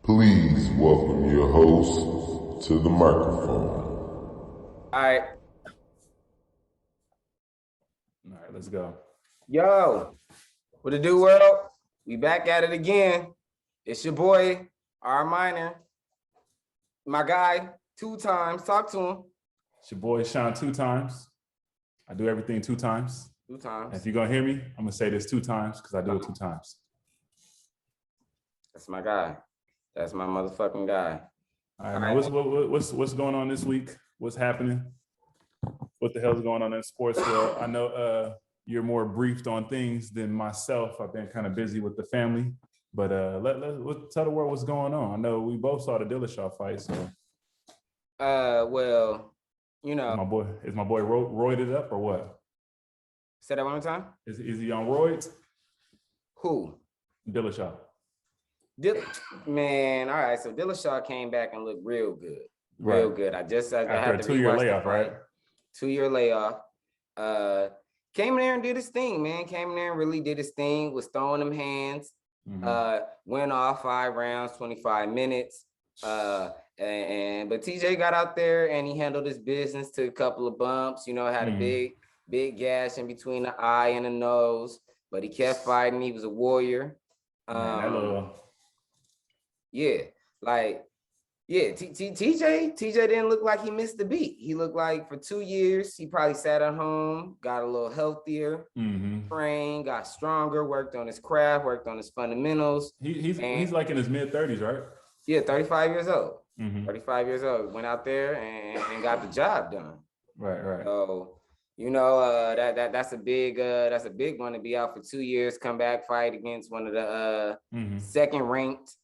Please welcome your host to the microphone. All right. All right, let's go. Yo, what it do, world? We back at it again. It's your boy, R Minor. My guy, 2 times. Talk to him. It's your boy Sean 2 times. I do everything 2 times. 2 times. And if you're gonna hear me, I'm gonna say this 2 times because I do it 2 times. That's my guy. That's my motherfucking guy. All right, man. What's going on this week? What's happening? What the hell's going on in the sports world? I know you're more briefed on things than myself. I've been kind of busy with the family, but let's tell the world what's going on. I know we both saw the Dillashaw fight, so. Well, you know. Is my boy roided up or what? Say that one more time. Is he on roids? Who? Dillashaw. Man, all right. So Dillashaw came back and looked real good. Real good. I had to 2-year layoff, right? 2-year layoff. Came in there and did his thing, man. Came in there and really did his thing, was throwing them hands. Went off 5 rounds, 25 minutes. But TJ got out there and he handled his business, took a couple of bumps, had a big gash in between the eye and the nose, but he kept fighting. He was a warrior. TJ didn't look like he missed the beat. He looked like for 2 years, he probably sat at home, got a little healthier, trained, got stronger, worked on his craft, worked on his fundamentals. He's like in his mid-30s, right? Yeah, 35 years old. 35 years old. Went out there and got the job done. Right. So, that's a big one to be out for 2 years, come back, fight against one of the second-ranked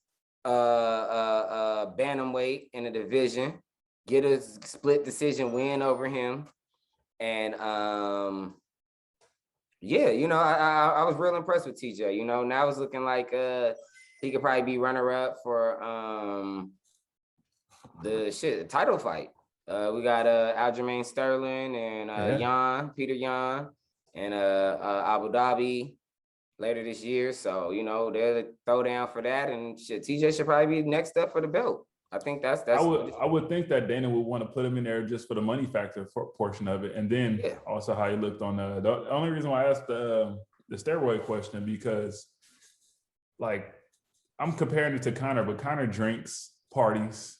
bantamweight in the division, get a split decision win over him. And I was real impressed with TJ. Now it's looking like he could probably be runner-up for the title fight. We got Aljamain Sterling and Peter Yan and Abu Dhabi later this year. So, they'll throw down for that, and TJ should probably be next up for the belt. I think that's I would think that Dana would want to put him in there just for the money factor portion of it. And then also how he looked on the only reason why I asked the steroid question, because like I'm comparing it to Conor, but Conor drinks, parties.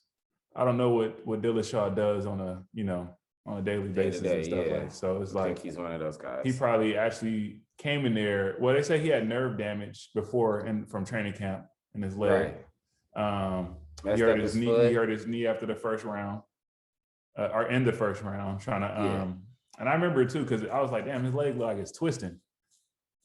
I don't know what Dillashaw does on a daily basis and stuff like. So it's like, I think he's one of those guys. He probably actually came in there. Well, they say he had nerve damage before from training camp in his leg. Right. He hurt his knee. He hurt his knee after the first round, or in the first round, trying to. And I remember it too because I was like, damn, his leg looked like it's twisting.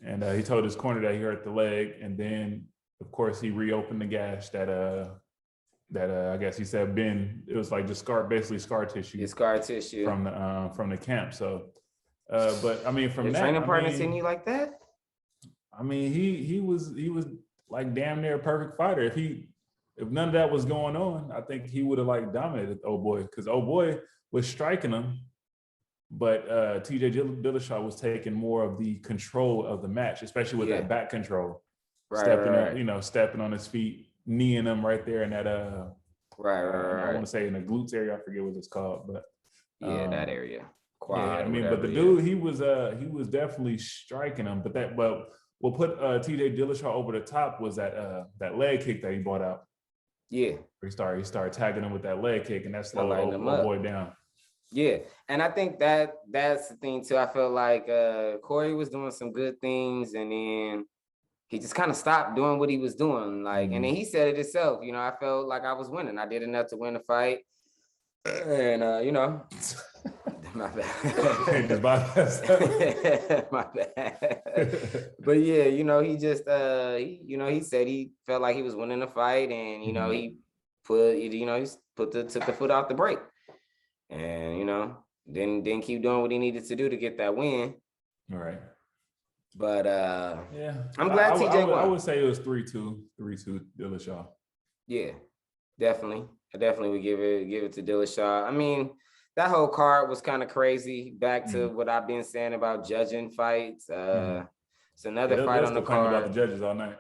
And he told his corner that he hurt the leg, and then of course he reopened the gash that I guess he said it was like just scar tissue. It's scar tissue from the camp. So, but I mean, from your that, training partner seeing you like that. I mean, he was like damn near a perfect fighter. If none of that was going on, I think he would have like dominated old boy, because old boy was striking him, but TJ Dillashaw was taking more of the control of the match, especially with that back control, stepping on his feet, kneeing him right there in that I want to say in the glutes area. I forget what it's called, but that area. Quad, but the dude, he was definitely striking him. But what put TJ Dillashaw over the top was that leg kick that he brought out. Yeah, he started tagging him with that leg kick, and that slowed old boy down. Yeah, and I think that's the thing too. I felt like Corey was doing some good things, and then he just kind of stopped doing what he was doing. Like, and then he said it himself. I felt like I was winning. I did enough to win the fight, and my bad. My bad. But he just he said he felt like he was winning the fight, and he took the foot off the brake, and didn't keep doing what he needed to do to get that win. All right. But I'm glad TJ won. I would say it was 3-2 Dillashaw. Yeah, definitely. I definitely would give it to Dillashaw. I mean, that whole card was kind of crazy. Back to what I've been saying about judging fights. It's another fight on the card. About the judges all night.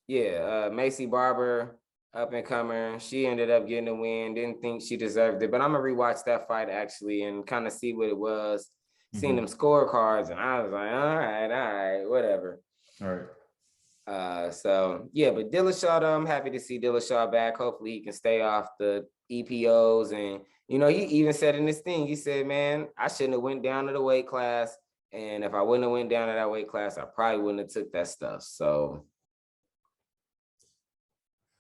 Yeah, Macy Barber up and comer. She ended up getting a win. Didn't think she deserved it, but I'm gonna rewatch that fight actually and kind of see what it was. Seen them scorecards, and I was like, all right, whatever. All right. So yeah, but Dillashaw, though, I'm happy to see Dillashaw back. Hopefully he can stay off the EPOs. And he even said in this thing, he said, man, I shouldn't have went down to the weight class. And if I wouldn't have went down to that weight class, I probably wouldn't have took that stuff. So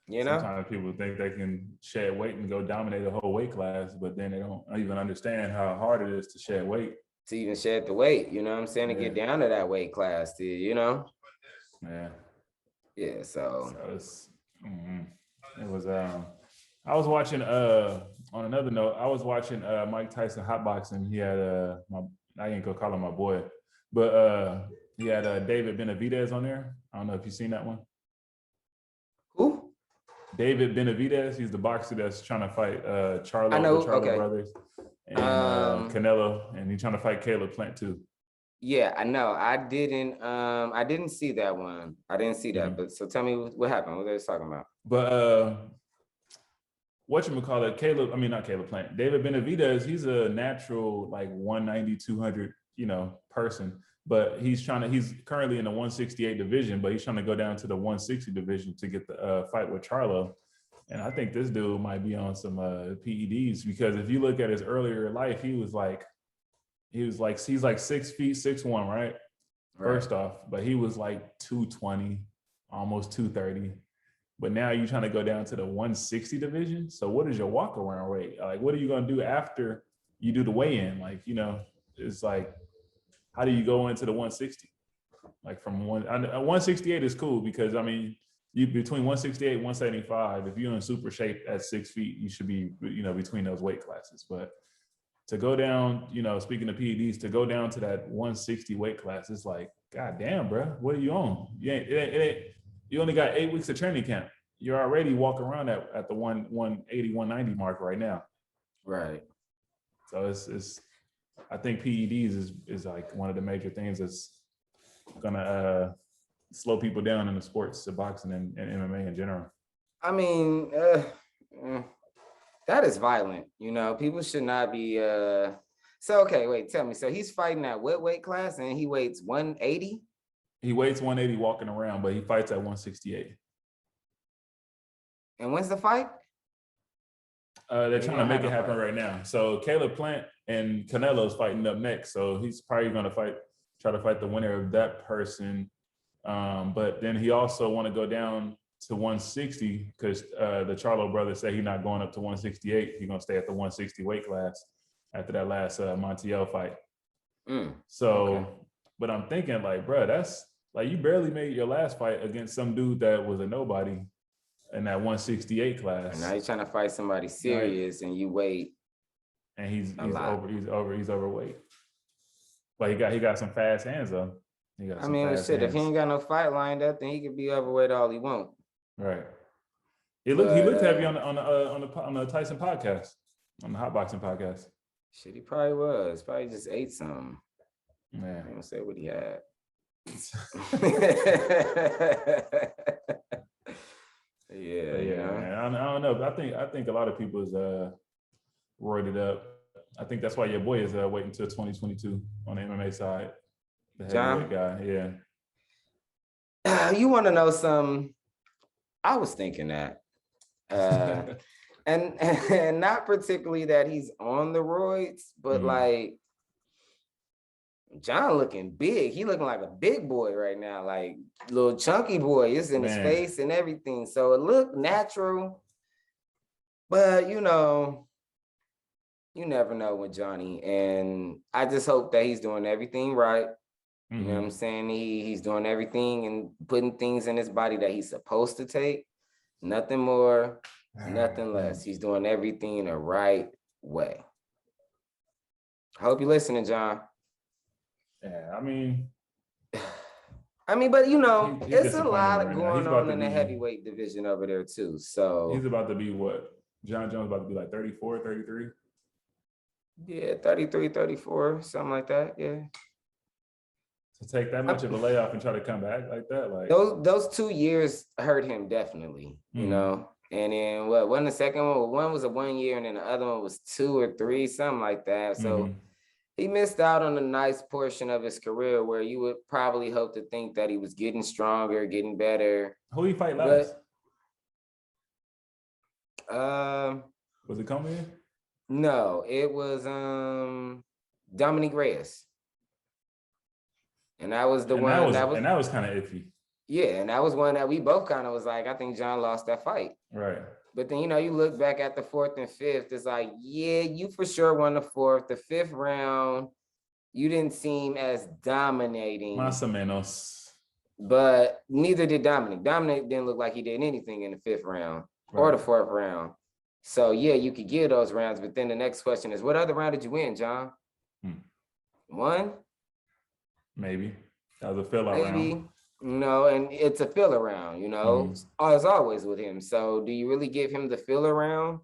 sometimes people think they can shed weight and go dominate a whole weight class, but then they don't even understand how hard it is to shed weight. To even shed the weight, you know what I'm saying? To get down to that weight class, Yeah. Yeah, so it was I was watching on another note, I was watching Mike Tyson hotboxing. He had I ain't gonna call him my boy, but he had David Benavidez on there. I don't know if you've seen that one. Who? David Benavidez. He's the boxer that's trying to fight the Charlo brothers and Canelo, and he's trying to fight Caleb Plant too. Yeah, I know. I didn't see that one. I didn't see that. But so tell me what happened. What they was talking about. But whatchamacallit, not Caleb Plant. David Benavidez, he's a natural like 190, 200, person. But he's currently in the 168 division, but he's trying to go down to the 160 division to get the fight with Charlo. And I think this dude might be on some PEDs, because if you look at his earlier life, he's like 6 feet 6'1", right? First off, but he was like 220, almost 230. But now you're trying to go down to the 160 division. So what is your walk around rate? Like, what are you going to do after you do the weigh-in? Like, it's like, how do you go into the 160? Like 168 is cool, because you between 168 and 175, if you're in super shape at 6 feet, you should be, between those weight classes. But to go down, speaking of PEDs, to go down to that 160 weight class, it's like, God damn, bro, what are you on? You only got 8 weeks of training camp. You're already walking around at the 180, 190 mark right now. Right. So it's I think PEDs is like one of the major things that's gonna slow people down in the sports of boxing and MMA in general. That is violent. People should not be. So okay, wait, tell me. So he's fighting at what weight class, and he weighs 180. He weighs 180 walking around, but he fights at 168. And when's the fight? They're trying to make it happen right now. So Caleb Plant and Canelo's fighting up next. So he's probably going to try to fight the winner of that person. But then he also want to go down to 160, because the Charlo brothers say he's not going up to 168. He's going to stay at the 160 weight class after that last Montiel fight. But I'm thinking, like, bro, that's like, you barely made your last fight against some dude that was a nobody in that 168 class. And now you're trying to fight somebody serious, and you wait. And he's overweight. But he got some fast hands though. If he ain't got no fight lined up, then he could be overweight all he want. Right. He looked heavy on the Tyson podcast, on the hotboxing podcast. Shit, he probably was. Probably just ate something. Man, I don't say what he had. Man. I don't know. I think a lot of people is roided up. I think that's why your boy is waiting until 2022 on the MMA side. The heavyweight guy, yeah. You want to know some? I was thinking that, and not particularly that he's on the roids, but like John looking big. He looking like a big boy right now, like little chunky boy. It's in his face and everything, so it looked natural. But you never know with Johnny, and I just hope that he's doing everything right. You know what I'm saying? He's doing everything and putting things in his body that he's supposed to take. Nothing more, nothing less. He's doing everything the right way. I hope you're listening, John. Yeah, but it's a lot going on in the heavyweight division over there too. So he's about to be what? Jon Jones about to be like 34, 33? Yeah, 33, 34, something like that. Yeah. To take that much of a layoff and try to come back like that, like those 2 years hurt him definitely. And then what? Wasn't the second one? One was a 1 year, and then the other one was 2 or 3, something like that. So he missed out on a nice portion of his career where you would probably hope to think that he was getting stronger, getting better. Who he fight last? Was it Cormier? No, it was Dominique Reyes. And that was the one that was kind of iffy. Yeah, and that was one that we both kind of was like, I think John lost that fight. Right. But then, you look back at the 4th and 5th, it's like, yeah, you for sure won the 4th. The 5th round, you didn't seem as dominating. Más o menos. But neither did Dominic. Dominic didn't look like he did anything in the 5th round or the 4th round. So, yeah, you could give those rounds. But then the next question is, what other round did you win, John? 1? Maybe. That was a fill-out round. No, and it's a filler round, as always with him. So do you really give him the filler round?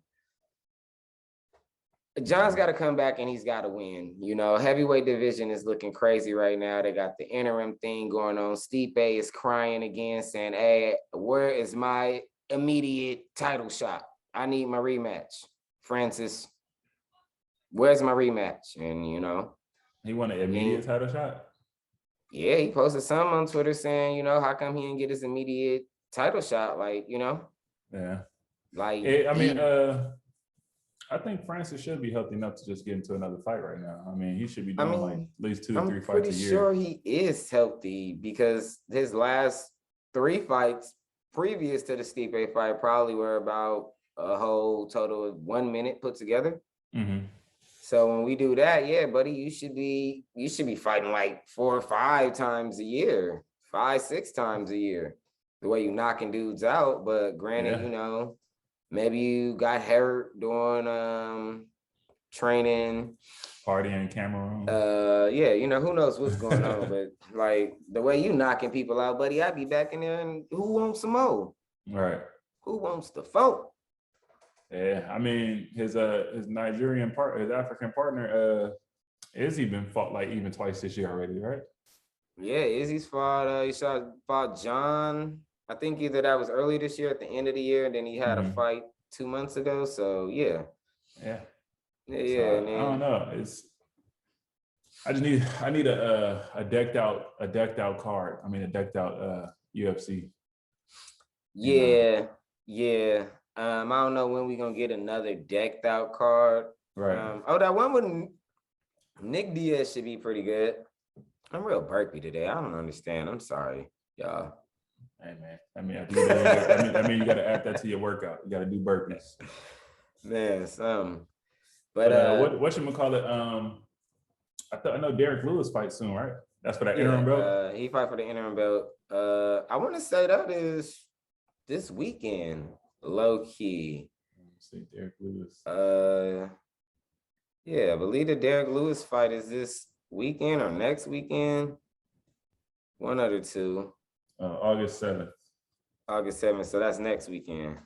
John's got to come back and he's got to win. Heavyweight division is looking crazy right now. They got the interim thing going on. Stipe is crying again, saying, hey, where is my immediate title shot? I need my rematch. Francis, where's my rematch? And, He want an immediate title shot? Yeah, he posted something on Twitter saying, how come he didn't get his immediate title shot? Yeah. I think Francis should be healthy enough to just get into another fight right now. He should be doing at least 2 or 3 fights a year. I'm pretty sure he is healthy because his last 3 fights previous to the Stipe fight probably were about a whole total of 1 minute put together. So when we do that, yeah, buddy, you should be fighting like 4 or 5 times a year, 5, 6 times a year, the way you knocking dudes out. But granted, maybe you got hurt doing training, partying in Cameroon. Who knows what's going on, but like the way you knocking people out, buddy, I'd be back in there and who wants some more? Right. Who wants the phone? Yeah, his Nigerian his African partner, Izzy been fought like even twice this year already, right? Yeah, Izzy's fought. He fought John. I think either that was early this year at the end of the year, and then he had a fight 2 months ago. So yeah. So, I don't know. I need a decked out card. A decked out UFC. Yeah. I don't know when we're gonna get another decked out card. Right. That one with Nick Diaz should be pretty good. I'm real burpy today. I don't understand. I'm sorry, y'all. Hey man. You gotta add that to your workout. You gotta do burpees. Man, But whatchamacallit, I know Derek Lewis fights soon, right? That's for that interim belt. He fight for the interim belt. I want to say that is this weekend. Low key. See Derek Lewis. Yeah, I believe the Derek Lewis fight is this weekend or next weekend. One of the two. August 7th. August 7th. So that's next weekend.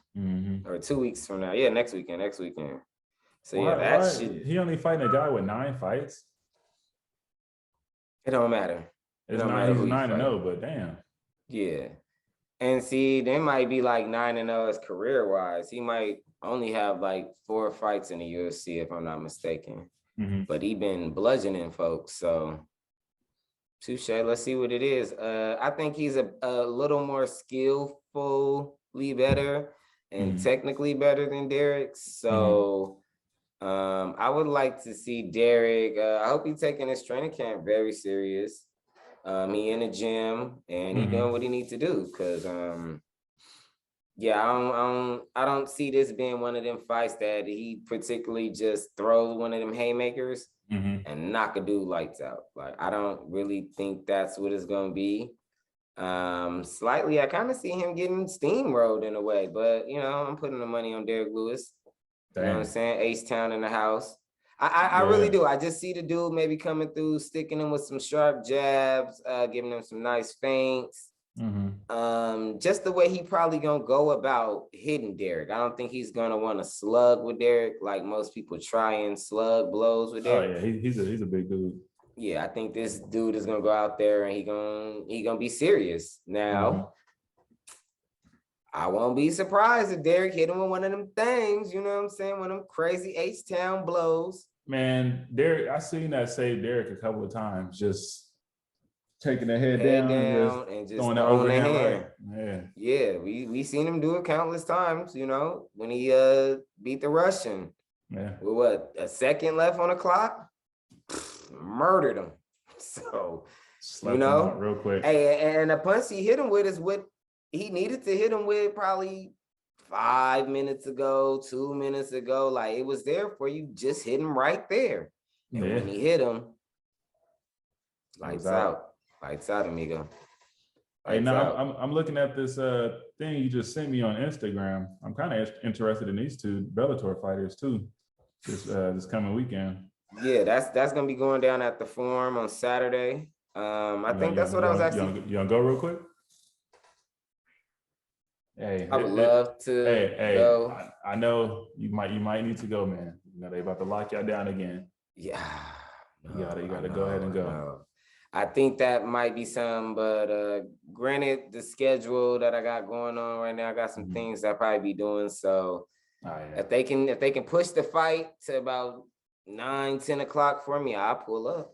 Or 2 weeks from now. Yeah, next weekend. So he only fighting a guy with 9 fights. It don't matter. He's 9-0, but damn. Yeah. And see, they might be like 9-0 as career-wise. He might only have like 4 fights in the UFC, if I'm not mistaken. But he been bludgeoning folks, so touche. Let's see what it is. I think he's a little more skillfully better and technically better than Derek. So I would like to see Derek. I hope he's taking his training camp very serious. He in the gym and he doing what he needs to do because I don't see this being one of them fights that he particularly just throws one of them haymakers and knock a dude lights out. Like I don't really think that's what it's gonna be. Slightly, I kind of see him getting steamrolled in a way, but I'm putting the money on Derek Lewis. You know what I'm saying? H-Town in the house. I really do. I just see the dude maybe coming through, sticking him with some sharp jabs, giving him some nice feints. Just the way he probably gonna go about hitting Derek. I don't think he's gonna want to slug with Derek like most people try and slug blows with Derek. Oh yeah, he's a big dude. Yeah, I think this dude is gonna go out there and he gonna be serious. Now, I won't be surprised if Derek hit him with one of them things, you know what I'm saying? One of them crazy H-Town blows. Man, Derek, I seen that save Derek a couple of times, just taking the head down and just throwing the overhand right. Yeah, we seen him do it countless times, you know, when he beat the Russian. Yeah. With what, a second left on the clock? Murdered him. So, slept him out real quick. Hey, and the punch he hit him with is what he needed to hit him with probably 5 minutes ago, 2 minutes ago. Like, it was there for you. Just hit him right there. And when he hit him, lights out. Lights out, amigo. Hey, now I'm looking at this thing you just sent me on Instagram. I'm kind of interested in these two Bellator fighters too, this coming weekend. Yeah, that's gonna be going down at the Forum on Saturday. I think that's what I was actually. You wanna go real quick? Hey, I would love to go. I know you might need to go, man. You know they about to lock y'all down again. Yeah, you gotta go ahead and go. No. I think that might be some, but granted, the schedule that I got going on right now, I got some things I'll probably be doing. So if they can push the fight to about 9-10 o'clock for me, I'll pull up.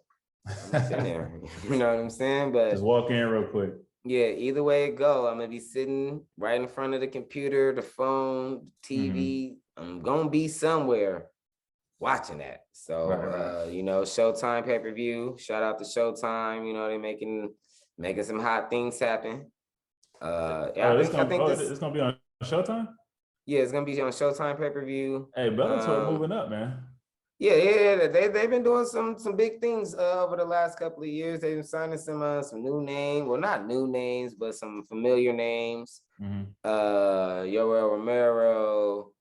I'm sitting there. You know what I'm saying? But just walk in real quick. Yeah, either way it go, I'm gonna be sitting right in front of the computer, the phone, TV. I'm gonna be somewhere watching that. So you know, Showtime pay-per-view. Shout out to Showtime. You know, they're making some hot things happen. It's gonna be on Showtime? Yeah, it's gonna be on Showtime pay-per-view. Hey, Bellator moving up, man. Yeah. They've been doing some big things over the last couple of years. They've been signing some new names. Well, not new names, but some familiar names. Yoel Romero.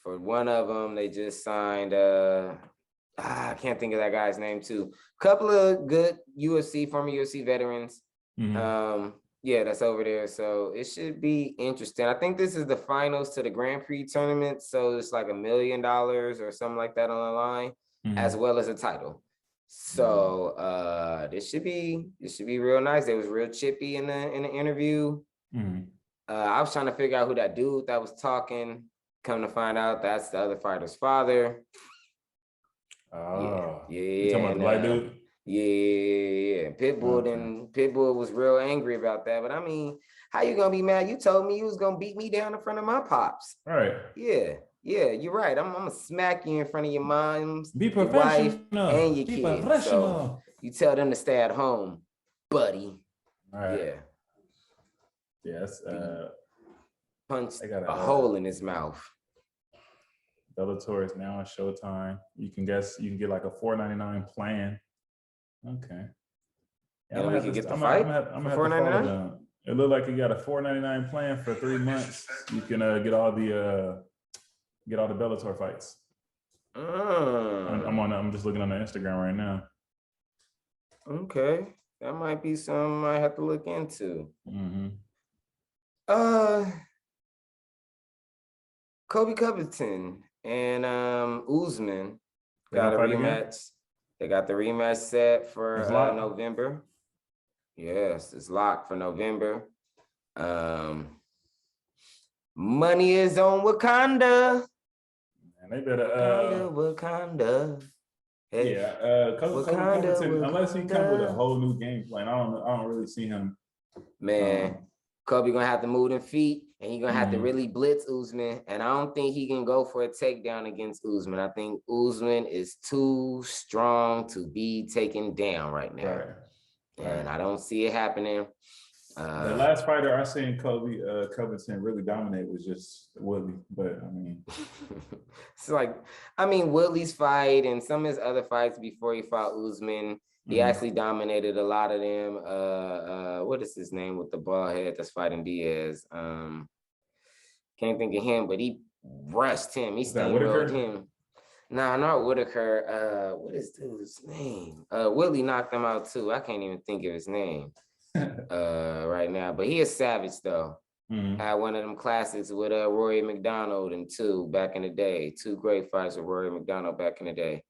For one of them, they just signed. I can't think of that guy's name too. Couple of good former UFC veterans. Yeah, that's over there. So it should be interesting. I think this is the finals to the Grand Prix tournament. So it's like $1 million or something like that on the line, as well as a title. So this should be real nice. They was real chippy in the interview. I was trying to figure out who that dude that was talking. Come to find out, that's the other fighter's father. Oh, yeah. You talking about the white dude? Yeah. Pitbull was real angry about that. But I mean, how you gonna be mad? You told me you was gonna beat me down in front of my pops. Right. Yeah, you're right. I'm gonna smack you in front of your moms, be your wife, and your kids. So you tell them to stay at home, buddy. All right. Yeah. Yes. Punched a hole in his mouth. Bellator is now on Showtime. You can get like a $4.99 plan. Okay. Yeah, and we can get the fight for $4.99. It looked like you got a $4.99 plan for 3 months. You can get all the Bellator fights. I'm just looking on the Instagram right now. Okay, that might be something I have to look into. Kobe Covington and Usman got a rematch. Again? They got the rematch set for November. Yes, it's locked for November. Money is on Wakanda. And they better Wakanda. Hey, Kobe Covington, unless he come with a whole new game plan, I don't really see him. Man, Kobe gonna have to move them feet, and he gonna have to really blitz Usman. And I don't think he can go for a takedown against Usman. I think Usman is too strong to be taken down right now. And I don't see it happening. The last fighter I seen Kobe Covington really dominate was just Woodley, but I mean, it's like, I mean, Woodley's fight and some of his other fights before he fought Usman, he actually dominated a lot of them. What is his name with the bald head that's fighting Diaz? Can't think of him, but he rushed him. He steamrolled him. No, not Whitaker. What is dude's name? Woodley knocked him out too. I can't even think of his name right now, but he is savage though. Had one of them classics with Rory McDonald and back in the day. 2 great fights with Rory McDonald back in the day.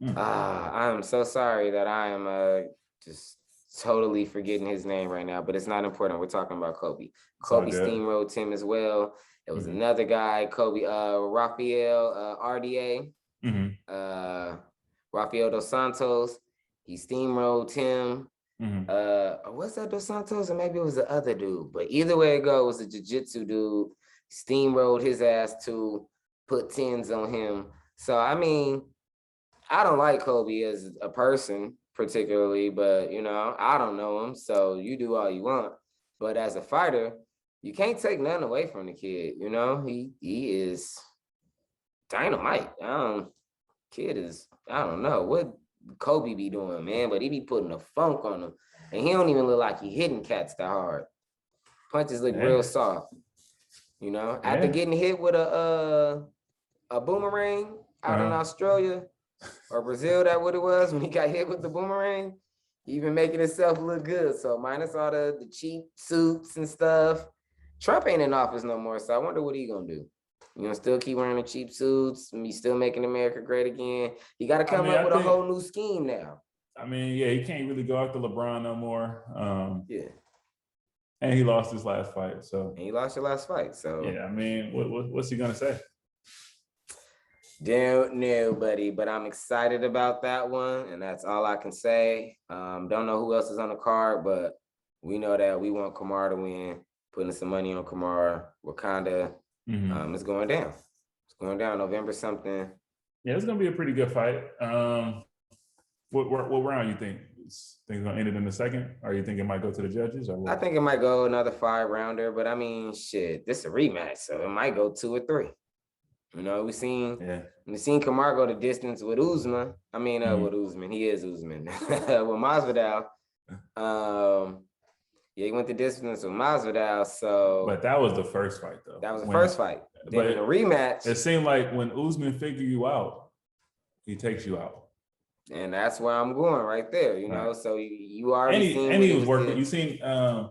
I am so sorry that I am just totally forgetting his name right now, but it's not important. We're talking about Kobe. Kobe steamrolled him as well. There was another guy, Kobe, Rafael RDA, Rafael Dos Santos. He steamrolled him. What's that, Dos Santos? Or maybe it was the other dude. But either way it goes, it was a jiu-jitsu dude. Steamrolled his ass to put 10s on him. So, I mean, I don't like Kobe as a person particularly, but, you know, I don't know him. So you do all you want. But as a fighter, you can't take nothing away from the kid. You know, he is dynamite. Kid is, I don't know what Kobe be doing, man, but he be putting a funk on him. And he don't even look like he hitting cats that hard. Punches look real soft. You know, after getting hit with a boomerang out in Australia or Brazil, that what it was when he got hit with the boomerang, he been making himself look good. So minus all the cheap suits and stuff, Trump ain't in office no more. So I wonder what he gonna do. You know, still keep wearing the cheap suits and be still making America great again. He got to come up with a whole new scheme now. I mean, yeah, he can't really go after LeBron no more. And he lost his last fight. So he lost your last fight. So yeah, I mean, what's he gonna say? Don't know, buddy, but I'm excited about that one, and that's all I can say. Don't know who else is on the card, but we know that we want Kamara to win. Putting some money on Kamara. Wakanda. It's going down. It's going down November something. Yeah, it's gonna be a pretty good fight. What round you think? Think it's gonna end it in the second, or you think it might go to the judges? Or what? I think it might go another 5-rounder, but I mean, shit, this is a rematch, so it might go 2 or 3. You know, we seen Kamara go the distance with Usman. I mean, with Usman, he is Usman. With Moz Vidal. Yeah, he went the distance with Moz Vidal, so. But that was the first fight, though. That was the first fight. Then in the rematch. It seemed like when Usman figure you out, he takes you out. And that's where I'm going right there, you know. So you already seen. And he was working. You seen? I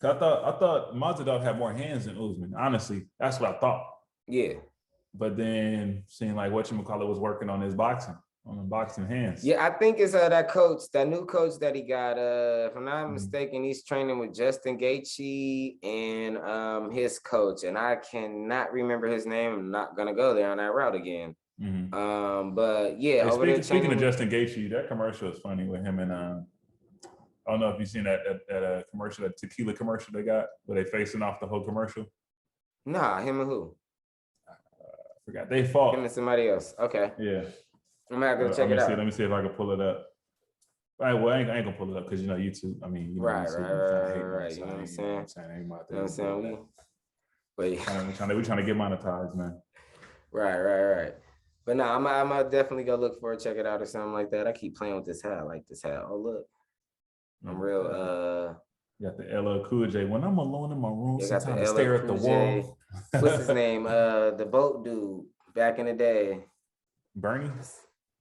thought Moz Vidal had more hands than Usman. Honestly, that's what I thought. Yeah. But then seeing like whatchamacallit was working on his boxing. On the boxing hands. Yeah, I think it's that coach, that new coach that he got. If I'm not mistaken, he's training with Justin Gaethje and his coach, and I cannot remember his name. I'm not gonna go there on that route again. But yeah, hey, speaking of Justin Gaethje, that commercial is funny with him and I don't know if you've seen that commercial, that tequila commercial they got where they facing off the whole commercial. Nah, him and who? I forgot. They fought. Him and somebody else. Okay. Yeah. I'm gonna go check it out. Let me see if I can pull it up. All right, well, I ain't gonna pull it up because you know YouTube. I mean, you know, right. You know what I'm saying? You know what I'm saying? We're trying to get monetized, man. Right. But no, I'm definitely go look for it, check it out or something like that. I keep playing with this hat. I like this hat. Oh look, I'm real. You got the LL Cool J. When I'm alone in my room, sometimes I stare at the wall. What's his name? The boat dude back in the day. Bernie?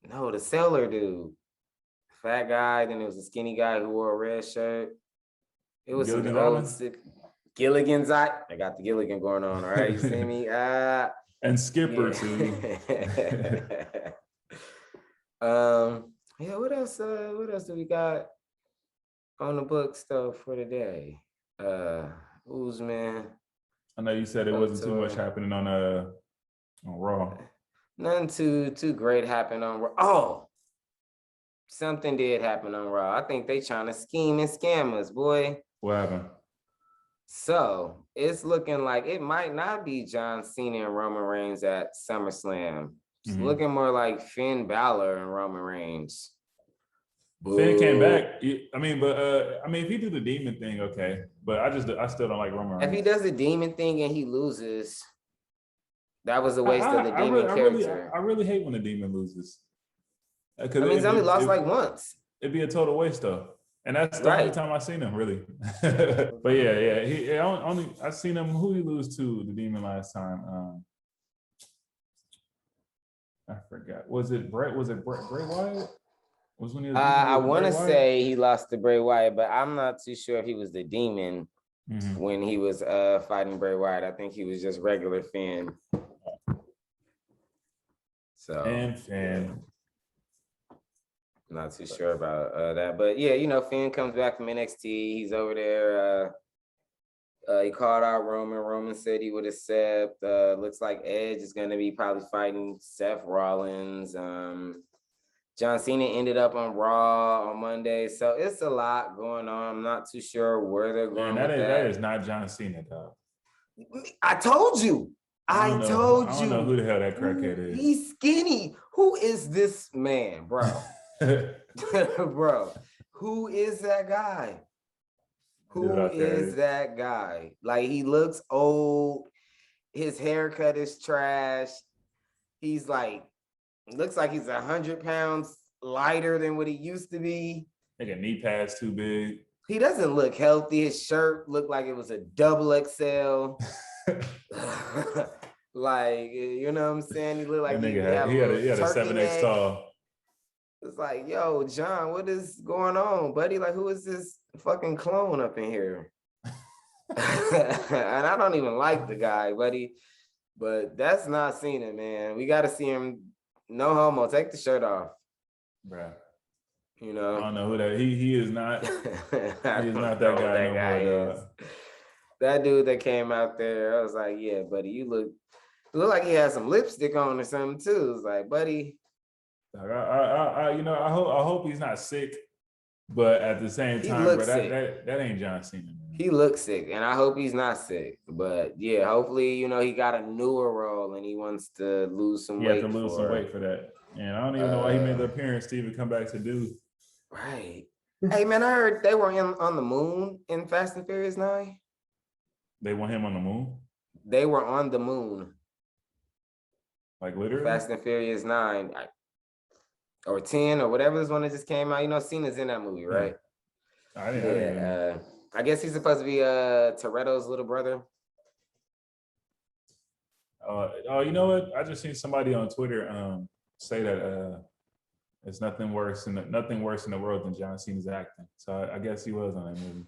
No, the sailor dude. Fat guy, then there was a skinny guy who wore a red shirt. It was some old sick Gilligan's Eye. I got the Gilligan going on, all right? You see me? And Skipper too. Yeah, what else do we got on the books though for today? Usman. I know you said it wasn't too much happening on Raw. Nothing too great happened on Raw. Oh, something did happen on Raw. I think they trying to scheme and scam us, boy. What happened? So it's looking like it might not be John Cena and Roman Reigns at SummerSlam. It's looking more like Finn Balor and Roman Reigns. Finn came back. I mean, if he do the demon thing, okay. But I still don't like Roman Reigns. If he does the demon thing and he loses, that was a waste of the demon character. I really hate when the demon loses. I mean, he's only lost like once. It'd be a total waste though. And that's the only time I've seen him, really. But yeah. I seen him. Who he lose to the demon last time? I forgot. Was it Bray Wyatt? Was when he was I want to say he lost to Bray Wyatt, but I'm not too sure if he was the demon when he was fighting Bray Wyatt. I think he was just regular Finn. So and Not too sure about that, but yeah, you know, Finn comes back from NXT. He's over there. He called out Roman. Roman said he would accept. Looks like Edge is going to be probably fighting Seth Rollins. John Cena ended up on Raw on Monday, so it's a lot going on. I'm not too sure where they're going with that. That is not John Cena, though. I told you. I told you. I don't know who the hell that crackhead is. He's skinny. Who is this man, bro? Bro, who is that guy? Who is that guy? Like, he looks old. His haircut is trash. He's like, looks like he's 100 pounds lighter than what he used to be. Like a knee pad's too big. He doesn't look healthy. His shirt looked like it was a double XL. Like, you know what I'm saying? He looked like he had a 7X tall. It's like, yo, John, what is going on, buddy? Like, who is this fucking clone up in here? And I don't even like the guy, buddy. But that's not Cena, man. We got to see him. No homo. Take the shirt off, bro. You know, I don't know who that. He is not. He is not that guy no more. That dude that came out there, I was like, yeah, buddy, you look like he had some lipstick on or something too. It's like, buddy. I hope he's not sick, but at the same time, bro, that ain't John Cena, man. He looks sick, and I hope he's not sick. But yeah, hopefully, you know, he got a newer role and he wants to lose some weight. He has to lose some weight for that. And I don't even know why he made the appearance to even come back to do. Right. Hey, man, I heard they were on the moon in Fast and Furious 9. They want him on the moon? They were on the moon. Like literally? Fast and Furious 9. Or 10 or whatever this one that just came out. You know, Cena's in that movie, right? I didn't I guess he's supposed to be Toretto's little brother. You know what? I just seen somebody on Twitter say that it's nothing worse in the world than John Cena's acting. So I guess he was on that movie.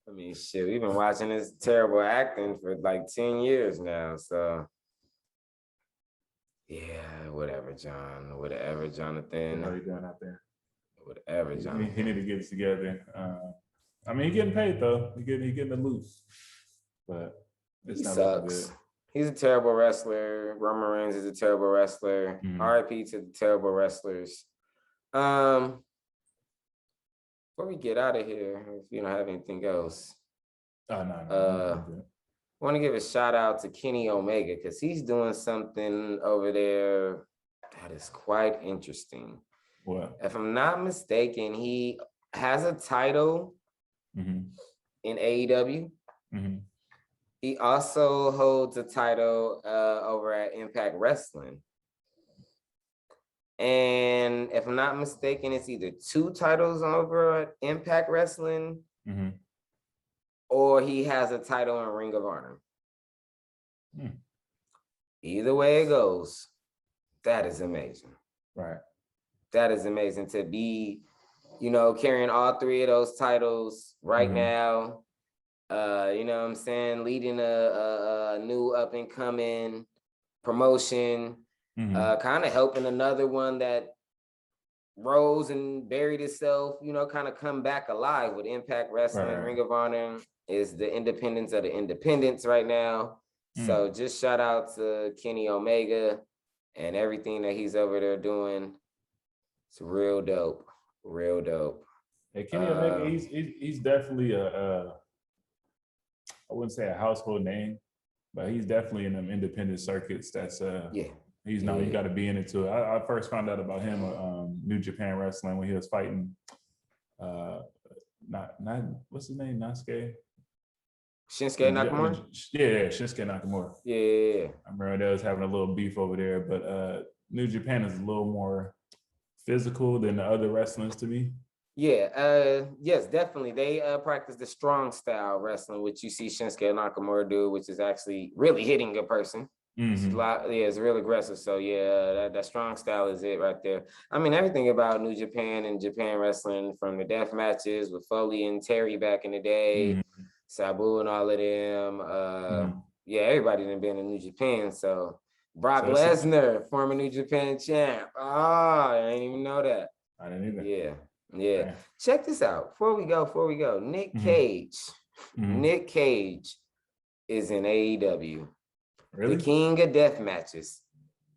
I mean, shit, we've been watching this terrible acting for like 10 years now. So yeah, whatever, John. Whatever, Jonathan. What are you doing out there? Whatever, Jonathan. He need to get it together. I mean, he's getting paid though. He's getting the loose, but it's not sucks. Good. He's a terrible wrestler. Roman Reigns is a terrible wrestler. RIP to the terrible wrestlers. Before we get out of here, if you don't have anything else, no. I want to give a shout out to Kenny Omega because he's doing something over there that is quite interesting. What? If I'm not mistaken, he has a title in AEW. He also holds a title over at Impact Wrestling. And if I'm not mistaken, it's either 2 titles over at Impact Wrestling or he has a title in Ring of Honor. Either way it goes, that is amazing. Right. That is amazing to be, you know, carrying all 3 of those titles right now. You know what I'm saying? Leading a new up and coming promotion, kind of helping another one that rose and buried itself, you know, kind of come back alive with Impact Wrestling. Right. Ring of Honor is the independence of the independents right now. So just shout out to Kenny Omega and everything that he's over there doing. It's real dope. Real dope. Hey, Kenny Omega, he's definitely I wouldn't say a household name, but he's definitely in them independent circuits. That's he's now you got to be in it too. I first found out about him New Japan Wrestling when he was fighting not what's his name, Shinsuke Nakamura? Yeah, Shinsuke Nakamura. Yeah. I remember they was having a little beef over there, but New Japan is a little more physical than the other wrestlers to me. Yeah, yes, definitely. They practice the strong style wrestling, which you see Shinsuke Nakamura do, which is actually really hitting a person. It's real aggressive. So yeah, that strong style is it right there. I mean, everything about New Japan and Japan wrestling, from the death matches with Foley and Terry back in the day, Sabu and all of them. Yeah, everybody done been in New Japan. So Brock Lesnar, former New Japan champ. Oh, I didn't even know that. I didn't either. Yeah. Yeah. Check this out. Before we go, Nick Cage. Nick Cage is in AEW. Really? The King of Death Matches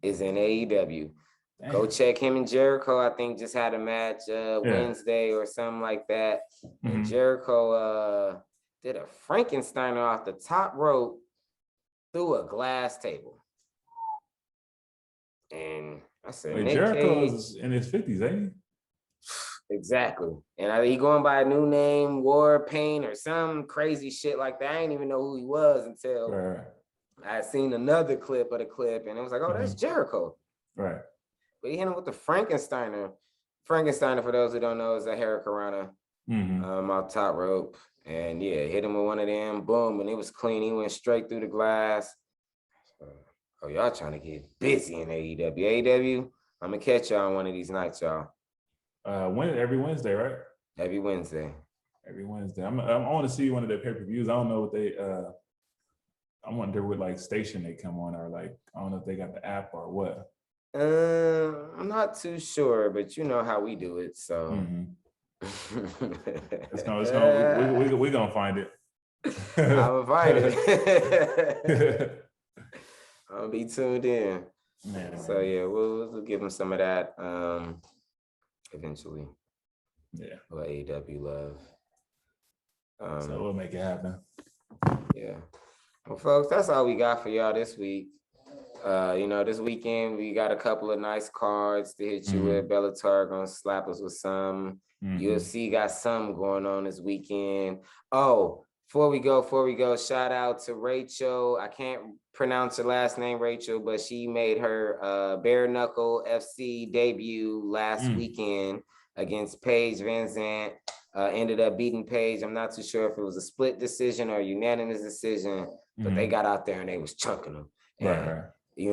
is in AEW. Damn. Go check him and Jericho. I think just had a match Wednesday or something like that. And Jericho did a Frankensteiner off the top rope through a glass table. And I said, Nick Jericho's in his 50s, ain't he? Exactly. And he going by a new name, War Pain or some crazy shit like that. I didn't even know who he was until I had seen another clip of the clip, and it was like, oh, that's Jericho. Right. But he hit him with the Frankensteiner. Frankensteiner, for those who don't know, is a Hurricanrana off top rope. And yeah, hit him with one of them, boom, and it was clean. He went straight through the glass. Oh, y'all trying to get busy in AEW. AEW, I'm gonna catch y'all on one of these nights, y'all. Every Wednesday, right? Every Wednesday. Every Wednesday. I want to see one of their pay-per-views. I don't know what they I wonder what like station they come on, or like I don't know if they got the app or what. I'm not too sure, but you know how we do it, so we're gonna find it. I'm gonna find it. I'm gonna be tuned in. So yeah, we'll give them some of that eventually. Yeah. Or AEW love. So we'll make it happen. Yeah. Well, folks, that's all we got for y'all this week. This weekend we got a couple of nice cards to hit you with. Bellator gonna slap us with some. UFC got something going on this weekend. Oh, before we go, shout out to Rachel. I can't pronounce her last name, Rachel, but she made her bare knuckle FC debut last weekend against Paige Van Zandt. Ended up beating Paige. I'm not too sure if it was a split decision or a unanimous decision, but they got out there and they was chunking them. And,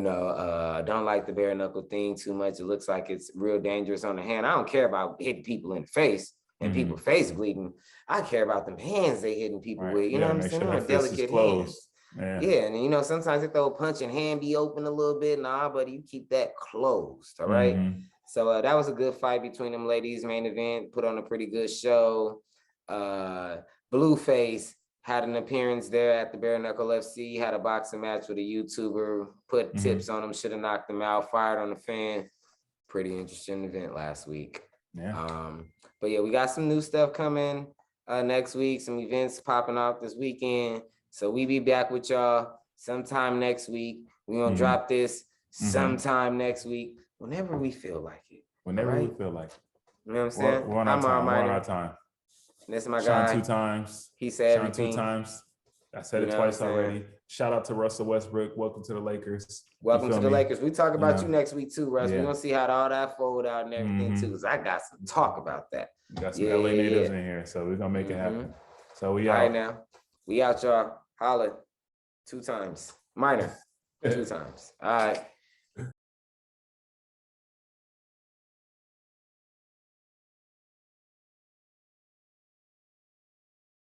I don't like the bare knuckle thing too much. It looks like it's real dangerous on the hand. I don't care about hitting people in the face and people face bleeding. I care about them hands they hitting people with. You know what I'm saying? Sure delicate hands. Yeah, and sometimes they throw a punch and hand be open a little bit. Nah, buddy, you keep that closed. All right. So that was a good fight between them ladies. Main event put on a pretty good show. Blueface had an appearance there at the Bare Knuckle FC. Had a boxing match with a YouTuber. Put tips on him. Should have knocked him out. Fired on the fan. Pretty interesting event last week. Yeah. But yeah, we got some new stuff coming next week. Some events popping off this weekend. So we be back with y'all sometime next week. We're gonna drop this sometime next week. Whenever we feel like it. Whenever we feel like it. You know what I'm saying? We're on our time. This is my Sean guy. 2 times. He said Sean everything. 2 times. I said it twice already. Shout out to Russell Westbrook. Welcome to the Lakers. Welcome to the Lakers. We talk about you next week too, Russ. We're gonna see how all that fold out and everything too. Cause I got some talk about that. We got some LA natives in here, so we're gonna make it happen. So we out. All right now. We out, y'all. Holla 2 times. Minor. 2 times. All right.